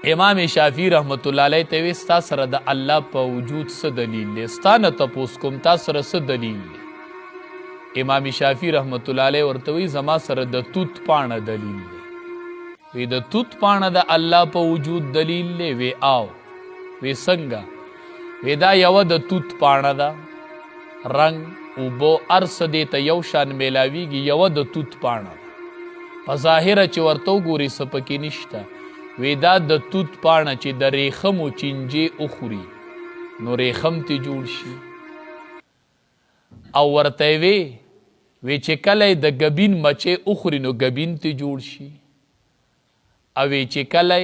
امام شافعی رحمت الله علیه ته وی ستا سره د الله په وجود څه دلیل دی؟ ستا نه تپوس کوم تا سره څه دلیل دی؟ امام شافعی رحمت الله علیه ورته وی زما سره د توت پاڼه دلیل دی. وی د توت پاڼه د الله په وجود دلیل دی؟ وی آو. وی څنګه؟ وی دا یو د توت پاڼه ده، رنگ اوبو ارس دی ته یو شان میلاویږي، یو د توت پاڼه ده، په ظاهره چې ورته وګوري څه پکې نشته. وی دا د توت پاڼه چې د ریخمو چینجې اخوري نو ریخم تی جوړ شي. او ورته وی چې کله د ګبین مچې اخوري نو ګبین تی جوړ شي. او وی چې کله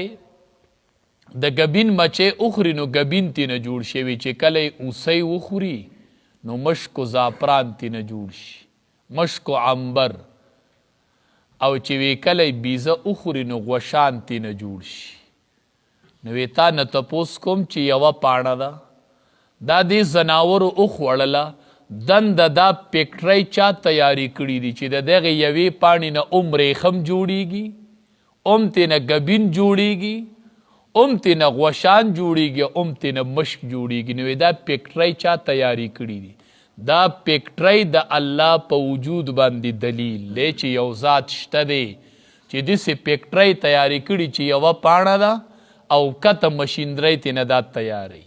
د ګبین مچې اخوري نو ګبین تی نه جوړ شي. وی چې کله اوسۍ وخوري نو مشک و زعفران تی نه جوړ شي، مشک و عنبر. او چې وی کله بیزه اخوري نو غوشان تی نه جوړ شي. نو وی تا نه تپوس کوم چې یوه پاڼه ده دا دې زناورو اخوړله، دنده دا پکټری چا تیاری کړي دي چې د دغې یوې پاڼې نه ریخم جوړیږي، ترې نه ګبین جوړیږي، ترې نه غوشان جوړیږي، ترې نه مشک جوړیږي. نو دا پکټری چا تیاری کړي دي؟ دا پکټری د الله په وجود باندې دلیل دی چې یو ذات شته دی چې داسې پکټری تیاری کړي چې یوه پاڼه ده او کته مشیندرۍ ترې نه دا تیاری.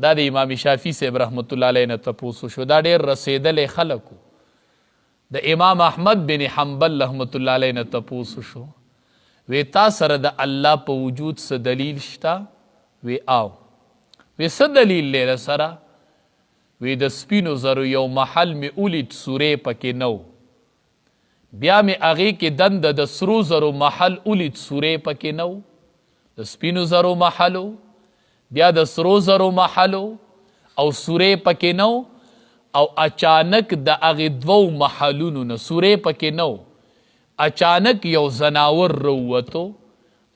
دا د امام شافعي صاحب رحمت الله علیه نه تپوس وشو. دا ډېر رسېدلی خلکو. د امام احمد بن حنبل رحمت الله علیه نه تپوس وشو. وی تا سره د الله په وجود څه دلیل شته؟ وی آو. وی څه دلیل دی سره؟ وی د سپینو زرو یو محل می اولید سورې پکې نو، بیا می هغې کې دنده د سرو زرو محل اولید سورې پکې نو، د سپینو زرو محلو بیا د سرو زرو محلو او سورې پکې نو. او اچانک د هغې دوو محلونو نه سورې پکې نو، اچانک یو زناور رووتو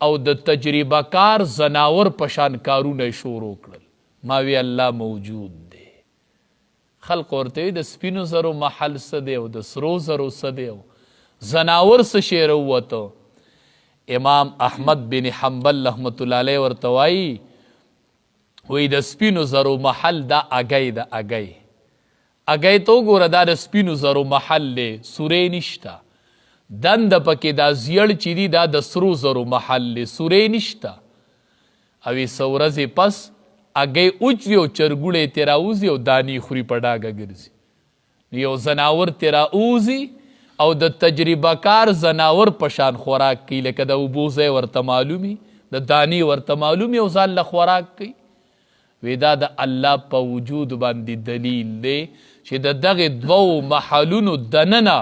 او د تجربه کار زناور پشان کارونه شروع کړل. ما وی الله موجود دی. خلق ورته د سپینو زرو محل څه دی او د سرو زرو څه دی او زناور څه شی رووتو؟ امام احمد بن حنبل رحمت الله علیه ورته وایي وی د سپینو زرو محل دا اگی ده. اگی تو ګوره دا د سپینو زرو محل دی، سورې نشته. دنده پکې دا زیړ چې دي دا د سرو زرو محل دی، سورې نشته. او څه ورځې پس اگی اوچوي او چرګوړی ترې راوځي او دانې خوري په ډاګه ګرځي. یو زناور ترې راوځي او د تجربه کار زناور په شان خوراک کوي، لکه د اوبو ځای ورته معلومي، د دانې ورته معلومي او ځان له خوراک کوي. وی دا د الله په وجود باندې دلیل دی چې د دغې دوو محلونو دننه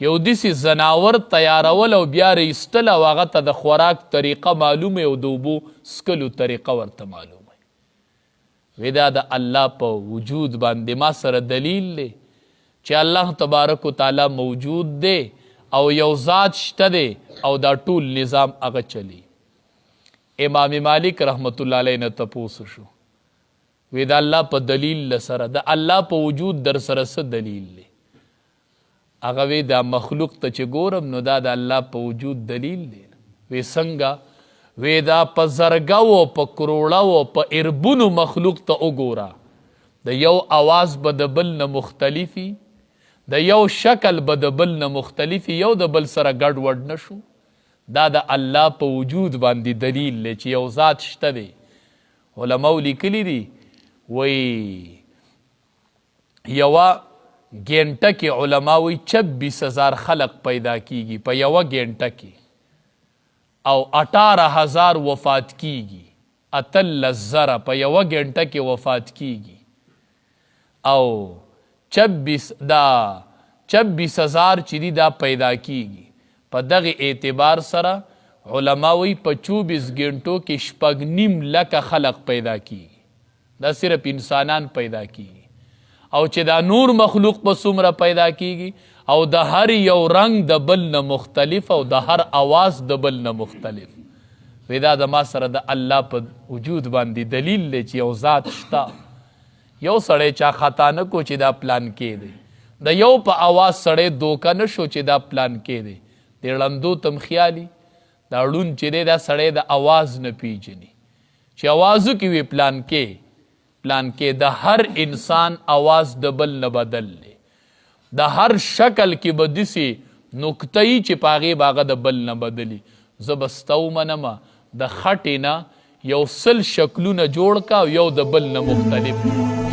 یو داسې زناور تیارول او بیا رایستل او هغه ته د خوراک طریقه معلومه او د اوبو څکلو طریقه ورته معلومه. وی دا د الله په وجود باندې ما سره دلیل دی چې الله تبارک وتعالی موجود دی او یو ذات شته دی او دا ټول نظام هغه چلی. امام مالک رحمت الله علیه نه تپوس شو. وی دا الله په دلیل سره د الله په وجود در سره څه دلیل دی؟ هغه وی دا مخلوق ته چې ګورم نو دا د الله په وجود دلیل دی. وی څنګه؟ وی دا په زرګو په کروړو په اربونو مخلوق ته وګوره، د یو آواز به د بل نه مختلفي، د یو شکل به د بل نه مختلفي، یو د بل سره ګډ وډ نشو. دا د الله په وجود باندې دلیل دی چې یو ذات شته دی. علماء لیکلي دي وی یوه ګینټه کې علما وی 26,000 خلق پیدا کیږي په یوه ګینټه کې، او 18,000 وفات کیږي، 18,000 په یوه ګینټه کې وفات کیږي، او 26,000 چې دي دا پیدا کیږي. په دغه اعتبار سره علما وی په 24 ګینټو کې 6.5 لکه خلق پیدا کیږي. دا صرف انسانان پیدا کیږي. او چې دا نور مخلوق په څومره پیدا کیږي او د هر یو رنگ د بل نه مختلف او د هر آواز د بل نه مختلف. وی دا د ما سره د الله په وجود باندې دلیل دی چې یو ذات شته. یو سړی چا خطا نه کو چې دا پلان کې دی، د یو په آواز سړی دوکه نه شو چې دا پلان کې دی. د ړندو تم خیالي، دا ړوند چې دی دا سړی د اواز نه پیژني چې اوازو کې وي پلان کې د هر انسان اواز د بل نه بدل دی د هر شکل کې به داسې نکته یي چې په هغې به هغه د بل نه بدلي زه به ستا ومنمه د خټې نه یو 100 شکلونه جوړ کا او یو د بل نه مختلف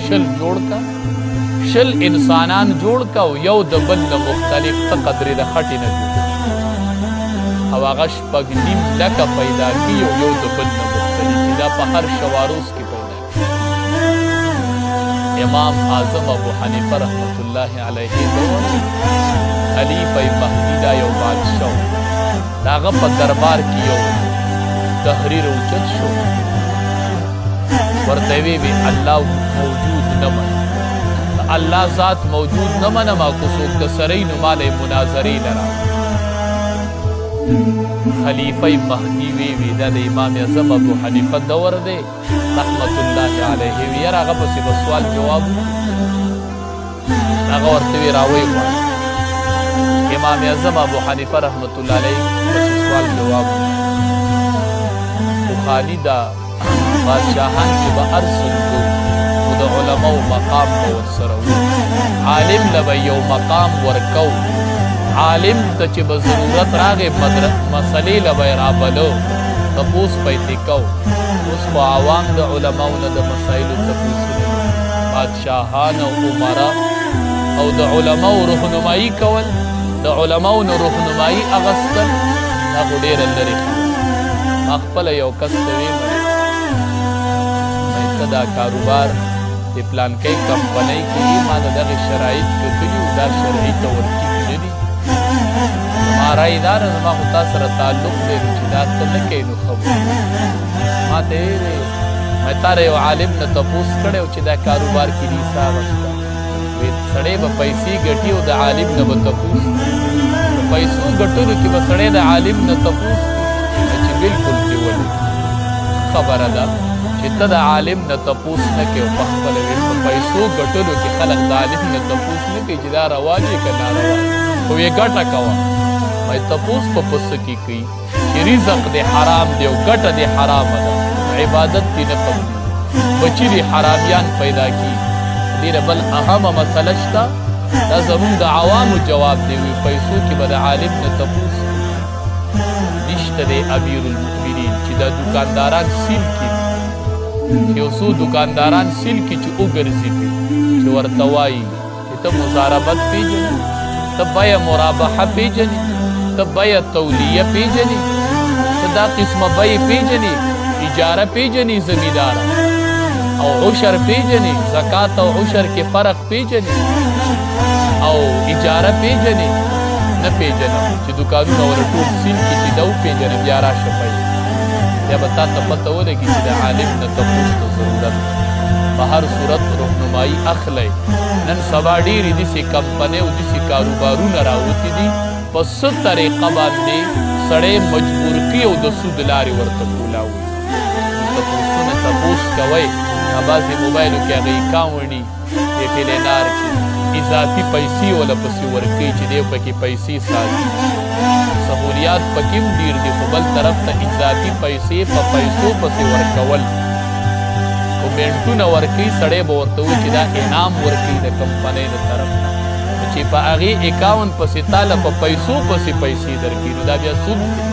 100 جوړ کا 100 انسانان جوړ کا او یو د بل نه مختلف ته قدرې د خټې نه جوړ او هغه 6.5 لکه پیدا کي او یو د بل نه مختلف دا په هر شواروس کې پیدا کی امام اعظم ابو حنیفه رحمت الله علیه دور خلیفه مهدی دا یو بادشاه دا هغه په دربار کې یو تحریر اوچت شو ورته وی الله موجود نه منه الله ذات موجود نه منه ما کو څوک د سرې نو مالې مناظرې لرا خلیفه مهدی وی دا د امام اعظم ابو حنیفه دور دی رحمت الله علیه وی هغه پسې په سوال جواب هغه ورته وی راوي امام اعظم ابو حنیفه رحمت الله علیه پسې سوال جواب خالی دا بادشاہان چې به ارسل کو خو د علماو مقام به ورسره و عالم له به یو مقام ورکو عالم ته چې به ضرورت راغې مسلې له به یې رابلو تپوس به یې کو اوس خو عوام د علماو نه د مسایلو تپوسونه بادشاهان او عمرا او د علماو رهنمایي کول د علماو نه رهنمایي اخیستل دا خو ډېره لرې ما خپل یو کس ته ویم ته دا کاروبار د پلانکۍ کمپنۍ کې ما د دغې شرایط کتلي دا شرعي ته ورټیک نه دي زما رایې دا ده زما خو تا سره تعلق دی نو چې دا ته نه کوې نو ښه ما ته یې تا یو عالم نه تپوس کړی چې دا کاروبار کې دي حساب شته وی سړی به پیسې ګټي او د عالم نه به تپوس په پیسو ګټلو کې به سړی د عالم نه تپوس چې بالکل دې ولې خبره ده چې ته د عالم نه تپوس نه کوې او پخپله وي په پیسو ګټلو کې خلک د عالم نه تپوس نه کوي چې دا روا دی که ناروا خو یې ګټه کوه وایي تپوس په پسه کې کوي چې رزق دې حرام دی او ګټه دې حرامه ده عبادت دې نه قبلېږي بچي دې حرامیان پیدا کېږي ډېره بل اهمه مسله شته دا زموږ د عوامو جواب دی وي پیسو کې به د عالم نه تپوس نشته دی امیر المؤمنین چې دا دکانداران سیل کړي چې یو څو دکانداران سیل کړي چې وګرځي پې چې ورته وایي چې ته مضاربت پېژنې ته بیه مرابحه پېژنې ته بیه تولیه پېژنې ته دا قسمه بیې پېژنې اجاره پېژنې زمینداره او عشر پیژنې زکات او عشر کې فرق پیژنې او اجاره پیژنې نه پیژنم چې دکانونه ور ټول سیل کې چې دا وپېژنم بیا راشه پیل بیا به تا ته پته ولګي چې د عالم نه تپوس ته ضرورت په هر صورت رهنمایي اخلی نن سبا ډېرې داسې کمپنۍ او داسې کاروبارونه راوتي دي په څه طریقه باندې سړی مجبور کړي او د سود لارې ورته کولاوي تپوسونه تپوس کوئ بعضې موبایلو کې هغه اکاونټي د ټیلینار کې اضافي پیسې وله پسې ورکوي چې دی پکې پیسې ساتي سهولیات پکې هم ډېر دي خو بل طرف ته اضافي پیسې په پیسو پسې ورکول کومنټونه ورکوي سړی به ورته وایي چې دا انعام ورکوي د کمپنۍ د طرف نه چې په هغې اکاونټ پسې تاله په پیسو پسې پیسې درکوي نو دا بیا سود دی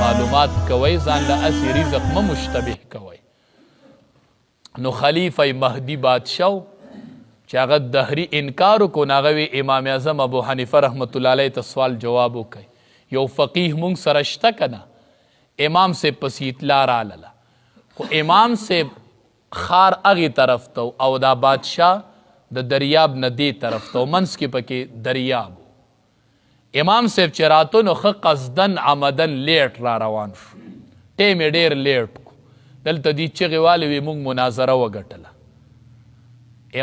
معلومات کوئ ځان له هسې رزق مه مشتبه کوئ نو خلیفه مهدی بادشاه چې هغه دهري انکار وکړو نو هغه وی امام اعظم ابو حنیفه رحمت الله علیه ته سوال جواب وکړي یو فقیه مونږ سره شته که نه امام صاحب پسې اطلاع راغله خو امام صاحب خار هغې طرف ته او دا بادشاه د دریاب نه دې طرف ته منځ کې پکې دریاب امام صاحب چې راته نو ښه قصدن عمدن لیټ را روان شو ټیم یې ډېر لیټ دلته دې چغې والې وي موږ مناظره وګټله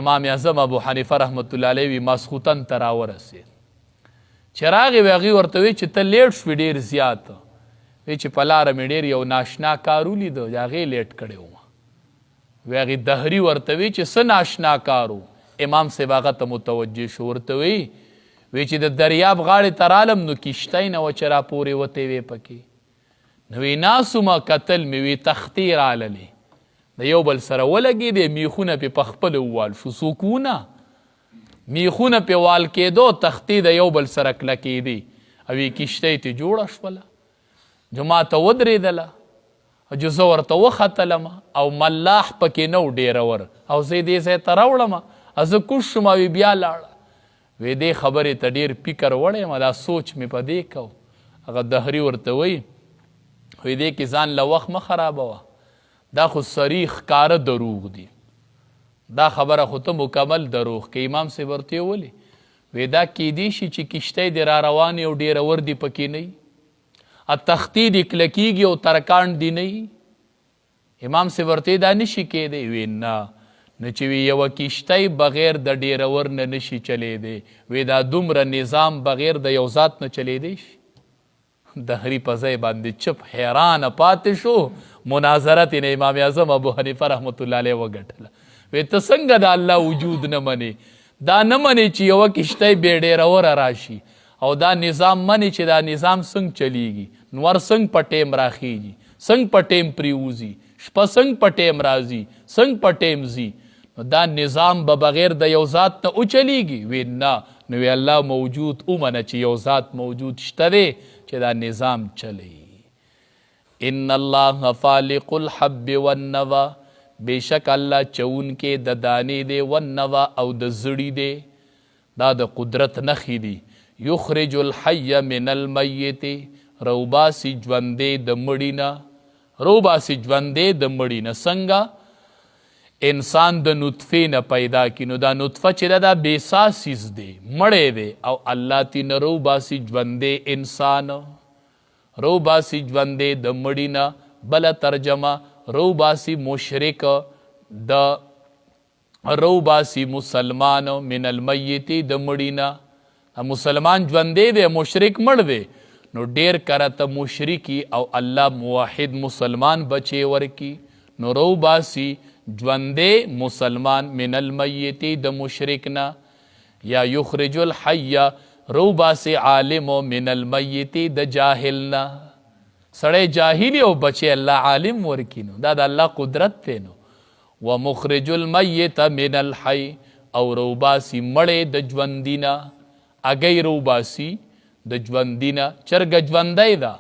امام اعظم ابو حنیفه رحمت الله علیه وي ماسخوتن ته راورسېد چې راغې وي هغې ورته وی چې ته لیټ شوې ډېر زیات وی چې په لاره مې ډېر یو ناشنا کار ولیده هغې لیټ کړی وم وی هغې دهري ورته وی چې څه ناشنا کار و امام صاحب هغه ته متوجه شو ورته وی چې د دریاب غاړې ته رالم نو کشتۍ نه وه چې راپورې وتې وې پکې نو وی ناسومه کتل مې وی تختې راللې د یو بل سره ولګېدې میخونه پې په خپله ووال شو سکونه میخونه پې وال کېدو تختې د یو بل سره کلکېدې او یې کشتۍ تې جوړه شوله جوما ته ودرېدله جو زه ورته وختلم او ملاح پکې نه و ډېرور او زه دې ځای ته راوړم زه کوږ شوم او بیا لاړه وی دې خبرې ته ډېر فکر وړی یم دا سوچ مې په دې کو هغه دهري ورته وی وی دې کې ځان له وخت مه خرابوه دا خو صریح ښکاره دروغ دي دا خبره خو ته مکمل دروغ که امام صاحب ورته ولې وی دا کیدی شي چې کشتۍ دې را روانې او ډېرور دي پکې نه وي تختې دې کلکېږي او ترکاڼ دي نه وي امام صاحب ورته دا نشي کېدی وی نه نو چې وی یوه کشتۍ بغیر د ډېرور نه نشي چلیدی وی دا دومره نظام بغیر د یو ذات نه چلیدی شي دهري په ځای باندې چپ حیرانه پاتې شو مناظرت یې امام اعظم ابو حنیفه رحمت الله علیه وګټله وی ته څنګه د الله وجود نه منې دا نه منې چې یوه کشتۍ بې ډېروره راشي او دا نظام منې چې دا نظام څنګه چلیږي نور څنګه په ټیم راخیږي څنګه په ټیم پریوځي شپه څنګه په ټیم راځي څنګه په ټیم ځي نو دا نظام به بغیر د یو ذات نه وچلیږي وی نه نو وی الله موجود ومنه چې یو ذات موجود شته دی چې دا نظام چلی ان الله فالق الحب والنوى بیشک الله چون کې د دانې دی والنوى او د زړی دی دا د قدرت نښې دي یخرج الحی من المیت روباسی ژوندې د مړي نه روباسی ژوندې د مړي نه څنګه انسان د نطفې نه پیدا کی نو دا نطفه چې دا بېساسیز دی مړی دی او الله تینه روباسي ژوندې انسان روباسي ژوندې د مړي نه بله ترجمه روباسي مشرک د روباسي مسلمان من المیت د مړي نه مسلمان ژوندې دی مشرک مړ دی نو ډېر کره ته مشرکي او الله موحد مسلمان بچې ورکی نو روباسي ژوندې مسلمان من المیت د مشرکنا یا یخرج الحی روباسي عالم من المیت د جاهلنا سړی جاهلی او بچې الله عالم ورکی نو دا د الله قدرت دی نو ومخرج المیت من الحی او روباسي مړې د ژوندینا اگئی روباسي د ژوندینا چرګه ژوندی ده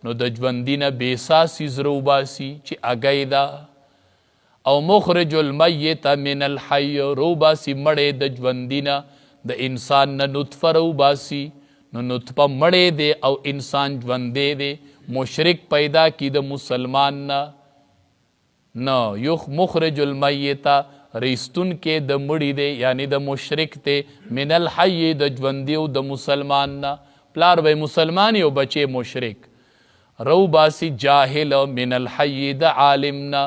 نو د ژوندینا بېساسیز روباسي چې اگئی ده او مخرج المیت من الحی روباسي مړې د ژوندینا د انسان نه نطفه روباسي نو نطفه مړې دی او انسان ژوندی دی مشرک پیدا کی د مسلمان نه یخ مخرج المیت ریستون کې د مړي دی یعنی د مشرک دی من الحی د ژوندي او د مسلمان نه پلار به مسلمان او بچې مشرک روباسي جاهل من الحی د عالم نه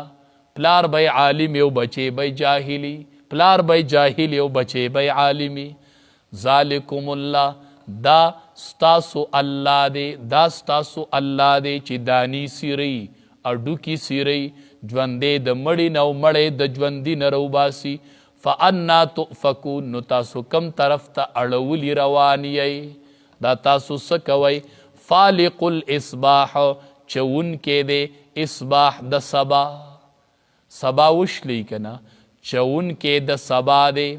پلار بای عالم او بچے بای جاہلی پلار بای جاہلی او بچے بای عالمی ذالکم اللہ دا ستاسو اللہ دے دا ستاسو اللہ دے چی دانی سیری اڈو کی سیری جوندے دا مڑی نو مڑے دا جوندی نرو باسی فانا تؤفکون نو تاسو کم طرف تا اڑولی روانی دا تاسو سکوئی فالق الاسباح چون کے دے اسباح دا سبا سبا وشلی کنا چون کې د سبا دی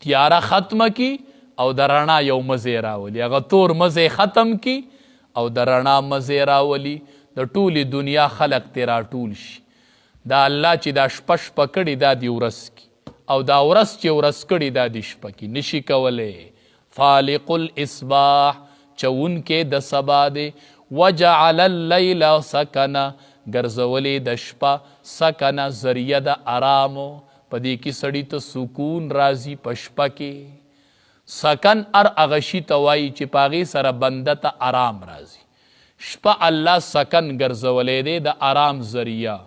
تیارا ختم کی او د رڼا یو مزې راولي هغه تور مزې ختم کی او د رڼا مزې راولي د ټولې دنیا خلق تې راټول شي دا الله چې دا شپه شپه کړي دا دې ورځ کی او دا ورځ چې ورځ کړي دا دې شپه کی نشي کولی فالق الاسباح چون کې د سبا دی وجعل اللیل سکنا ګرځولې د شپه سکنه ذریعه د آرامو په دې کې سړي ته سکون راځي په شپه کې سکن ار هغه شي ته وایي چې په هغې سره بنده ته آرام راځي شپه الله سکن ګرځولی دی د آرام ذریعه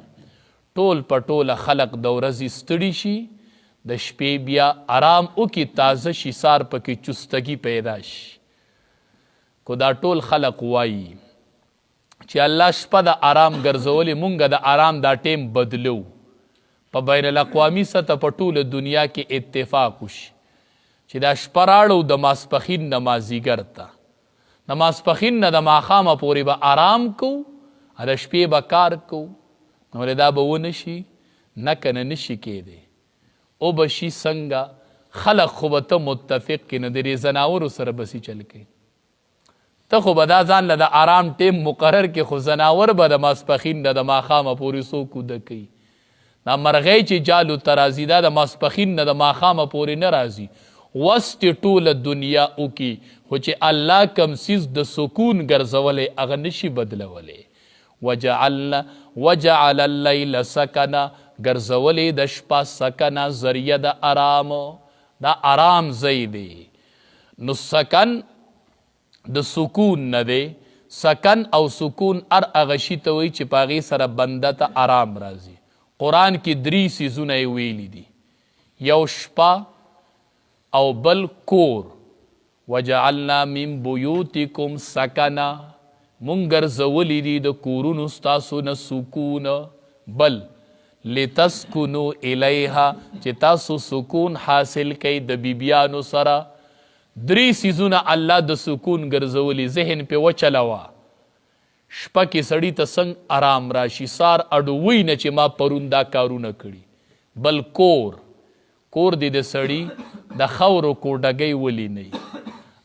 ټول په ټوله خلق د ورځې ستړي شي د شپې بیا آرام وکړي تازه شي سار پکې چستګي پیدا شي کو دا ټول خلق وایي چې الله شپه د آرام ګرځولې مونږ د آرام دا ټیم بدلو په بین الاقوامي سطح په ټوله دنیا کې اتفاق وشي چې دا شپه راړو د ماسپښین نه مازدیګر ته د ماسپښین نه د ماښامه پورې به آرام کو د شپې به کار کو نو دا به ونه شي نه کنه نشي کېدی او به شي څنګه خلق خو به ته متفق کې نو د دې زناورو سره بسي چل کوي ته خو به دا ځان له د آرام ټیم مقرر کې خو زناور به د ماسپښین نه د ماښامه پورې څوک کوده کوي دا مرغۍ چې جالو ته راځي دا د ماسپښین نه د ماښامه پورې نه راځي وسط ټوله دنیا وکي خو چې الله کم څیز د سکون ګرځولی هغه نشي بدلولی وجعل اللیل سکنا ګرځولی د شپه سکنا ذریعه د آرام دا آرام ځای دی نو سکن د سکون نه دی سکن او سکون هر هغه شي ته وایي چې په هغې سره بنده ته آرام راځي قرآن کې 3 څیزونه یې ویلي دي یو شپه او بل کور وجعلنا من بیوتکم سکنا مونږ ګرځولی دي د کورونو ستاسو نه سکون بل لتسکنو الیها چې تاسو سکون حاصل کوئ د بیبیانو سره 3 څیزونه الله د سکون ګرځولي ذهن پې وچلوه شپه کې سړي ته څنګه آرام راشي سار اډوی نه چې ما پرون دا کارونه کړي بل کور دی د سړي د خاورو کوډګۍ ولی نه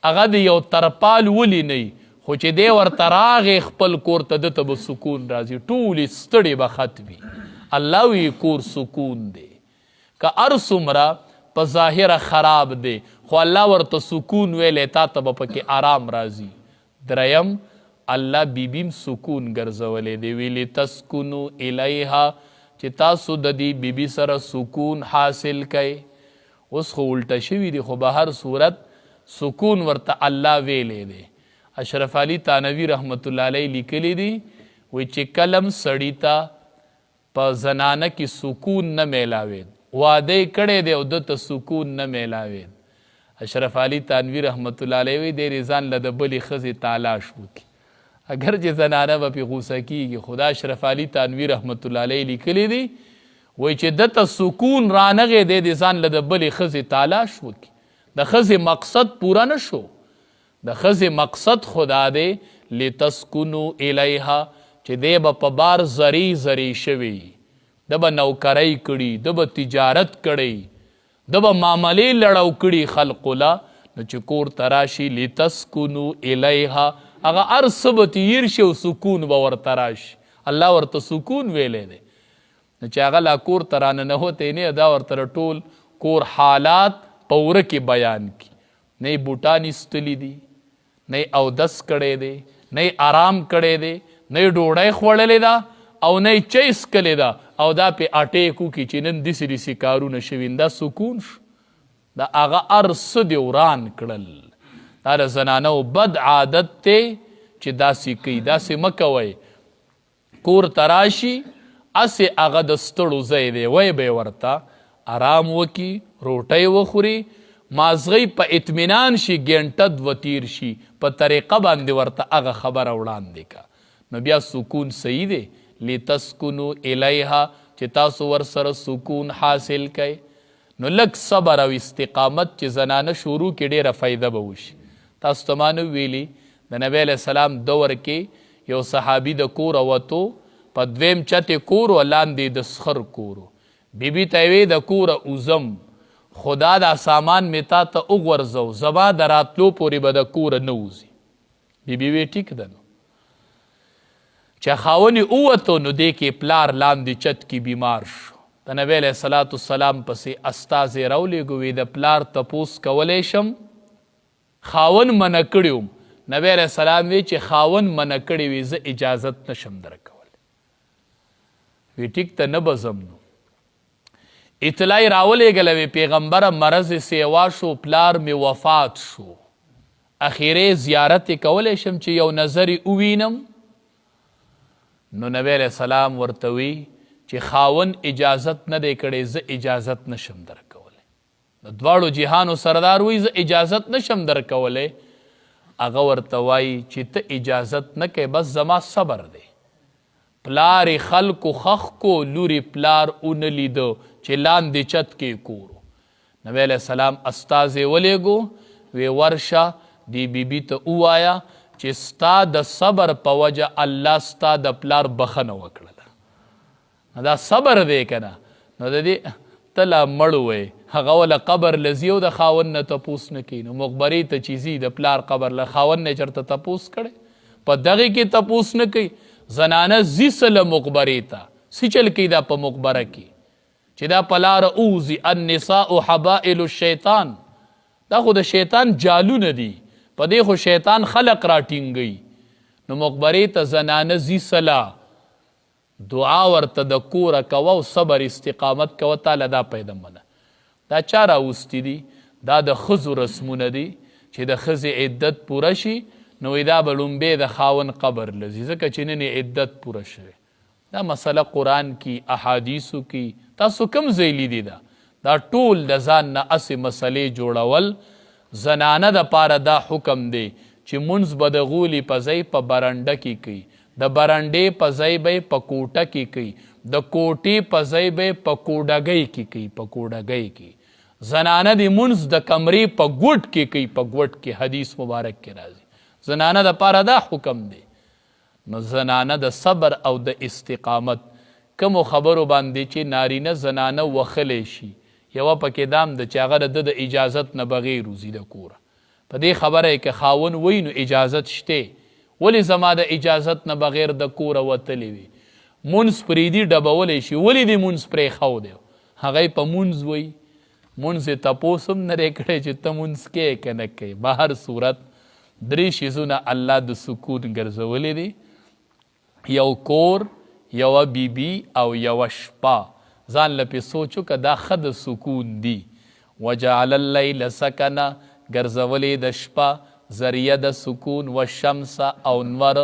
هغه د یو ترپال ولی نه خو چې دی ورته راغې خپل کور ته ده ته به سکون راځي ټولې ستړې به ختمي الله وی کور سکون دی که هر څومره په ظاهره خراب دی خو الله ورته سکون ویلی تا ته به پکې آرام راځي دریم الله بیبیم سکون ګرځولی دی ویلی تسکنو الیها چې تاسو د دې بیبي سره سکون حاصل کوئ اوس خو الټه شوي دي خو به هر صورت سکون ورته الله ویلی دی اشرف علي تانوي رحمت الله علیه لیکلی دی وی چې کلم سړي ته په زنانه کې سکون نه میلاوید واده کړی دی او ده ته سکون نه میلاوید اشرف علي تانوي رحمت الله علیه وی دی ځان له د بلې ښځې تالاش وکړي اگر چې زنانه به پې غوسه کېږي خدا اشرف علي تانوي رحمت الله علیه لیکلی دی وایي چې ده ته سکون رانغی دی د ځان له د بلې ښځې تالاش وکړي د ښځې مقصد پوره نه شو د ښځې مقصد خدا دی لتسکنو الیها چې دی به په بار زری زری شوي ده به نوکرۍ کړي ده به تجارت کړی ده به معاملې لړو کړي خلقو له نو چې کور ته راشي لتسکنو الیها هغه هر څه به تیر شي او سکون به ورته راشي الله ورته سکون ویلی دی نو چې هغه لا کور ته راننوتی نه دا ورته ټول کور حالات په وره کې بیان کړي نه یې بوټان ایستلي دي نه یې اودس کړی دی نه یې آرام کړی دی نه یې ډوډۍ خوړلې ده او نه یې چای څښلې ده او دا پې اټې کوکي چې نن داسې داسې کارونه شوي دا سکون شو دا هغه هر څه دې وران کړل دا د زنانو بد عادت دی چې داسې کوي داسې مه کوئ کور ته راشي هسې هغه د ستړو ځای دی وی به یې ورته آرام وکړي روټۍ وخوري مازغی په اطمینان شي ګینټه دوه تیر شي په طریقه باندې ورته هغه خبره وړاندې کا نو بیا سکون صحیح دی لتسکنو الیها چې تاسو ورسره سکون حاصل کوئ نو لږ صبر او استقامت چې زنانه شروع کې ډېره فایده به وشي تاسو ته ما نه ویلي د نبی علیه السلام دور کې یو صحابي د کوره وتو په دویم چتې کور و لاندې د سخر کور بیبي ته یې وی د کوره اوزم خدا دا سامان مې تا ته وغورځو زما د راتلو پورې به د کوره نه وځي بیبي وی ټیک ده نو چې خاون یې ووتو نو دی کې پلار لاندې چت کې بیمار شو د نبی علیه صلات السلام پسې استازی راولېږو وی د پلار تپوس کولی شم خاون منع کړی وم نبی علیه السلام وی چې خاون منع کړی وي زه اجازت نشم درکولی وی ټیک ته نه به ځم نو اطلاع یې راولېږله وی پیغمبره مرض سیوا شو پلار مې وفات شو اخیرې زیارت یې کولی شم چې یو نظر یې ووینم نو نبی علیه السلام ورته وی چې خاون اجازت نه دی کړی زه اجازت نشم درکولی د دواړو جهانو سردار وی زه اجازت نشم درکولی هغه ورته وایي چې ته اجازت نه کوې بس زما صبر دی پلار خلکو خخ کو لوري پلار ونه لیده چې لاندې چت کې کورو نبی علیه السلام استازی ولیږو وی ورشه دی بیبي ته ووایه چې ستا د صبر په وجه الله ستا د پلار بخنه وکړله. دا صبر دی که نه، نو د دې ته لا مړ وی هغه وله قبر لځي او د خاوند نه تپوس نه کوي. نو مقبرې ته چې ځي د پلار قبر له خاوند نه چېرته تپوس کړی، په دغې کې تپوس نه کوي. زنانه ځي سله مقبرې ته، څه چل کوي دا په مقبره کې چې دا په لاره اوزي. النساء حبائل الشیطان، دا خو د شیطان جالونه دي، په دې خو شیطان خلق راټینګوي. نو مقبرې ته زنانه ځي سله، دعا ورته د کوره کوه او صبر استقامت کوه، تاله دا پیدا منه. دا چا راوستی دي؟ دا د ښځو رسمونه دي چې د ښځې عدت پوره شي نو دا به لومبې د خاوند قبر لځي، ځکه چې نن عدت پوره شوی. دا مسله قرآن کی احادیثو کی تاسو کم ځای لیدي ده؟ دا ټول د ځان نه اسې مسلې جوړول. زنانه د پاره دا حکم دی چې مونځ به د غولي په ځای په برنډه کې کوي، د برنډې په ځای به یې په کوټه کې کوي، د کوټې په ځای به یې په کوډګۍ کې کوي، په کوډګۍ کې. زنانه د مونځ د کمرې په ګوټ کې کوي، په ګوټ کې حدیث مبارک کې راځي. زنانه د پاره دا حکم دی. نو زنانه د صبر او د استقامت کومو خبرو باندې چې نارینه زنانه وخلی شي، یوه پکې دام ده چې هغه د اجازت نه بغیر وځي د کوره. په دې خبره یې که خاون وی نو اجازت شته، ولې زما د اجازت نه بغیر د کوره وتلی وي؟ مونځ پرېدي ډبولی شي، ولې دې مونځ پرېښو دی؟ هغه یې په مونځ وی، مونځ یې تپوس هم نه دی کړی چې ته مونځ کوې که نه کوې. به هر صورت درې شیزونه الله د سکون ګرځولی دی، یو کور، یوه بیبي او یوه شپه. ځان له پې سوچو که دا ښه د سکون دي. وجعل اللیل سکنه، ګرځولې د شپه ذریعه د سکون، والشمس او نور،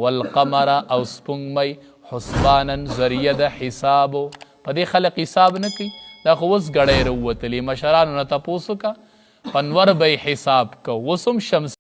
والقمر او سپوږمۍ، حسبانا ذریعه د حسابو. په دې خلق حساب نه کوي، دا خو اوس ګړی راووتلې. مشرانو نه تپوس وکړه، په نور به یې حساب کو، اوس هم شمس